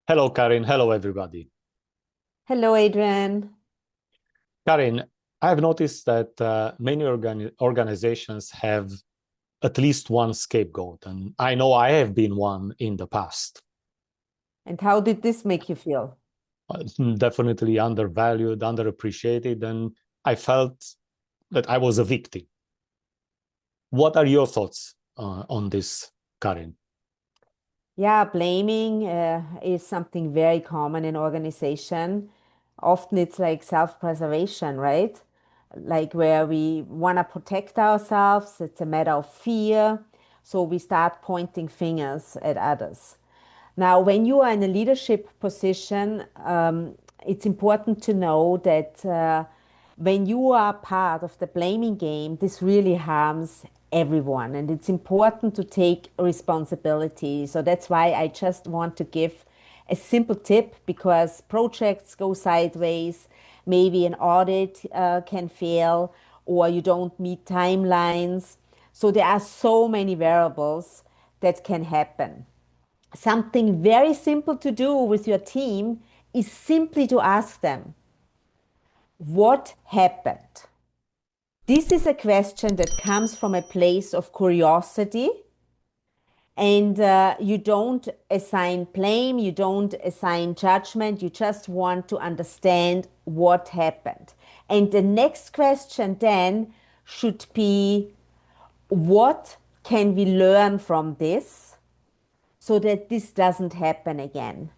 Hello, Karin. Hello, everybody. Hello, Adrian. Karin, I've noticed that many organizations have at least one scapegoat, and I know I have been one in the past. And how did this make you feel? Definitely undervalued, underappreciated, and I felt that I was a victim. What are your thoughts on this, Karin? Yeah, blaming is something very common in organization. Often it's like self-preservation, right? Like where we want to protect ourselves. It's a matter of fear. So we start pointing fingers at others. Now, when you are in a leadership position, it's important to know that when you are part of the blaming game, this really harms everyone. And it's important to take responsibility. So that's why I just want to give a simple tip because projects go sideways, maybe an audit can fail, or you don't meet timelines. So there are so many variables that can happen. Something very simple to do with your team is simply to ask them, what happened? This is a question that comes from a place of curiosity, and you don't assign blame, you don't assign judgment, you just want to understand what happened. And the next question then should be, what can we learn from this so that this doesn't happen again?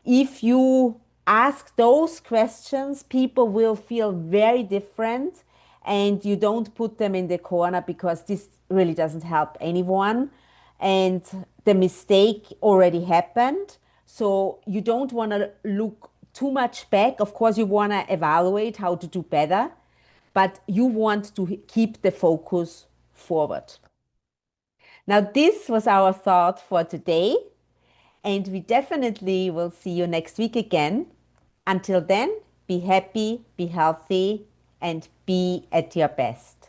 If you ask those questions, people will feel very different and you don't put them in the corner because this really doesn't help anyone. And the mistake already happened. So you don't want to look too much back. Of course, you want to evaluate how to do better, but you want to keep the focus forward. Now, this was our thought for today. And we definitely will see you next week again. Until then, be happy, be healthy, and be at your best.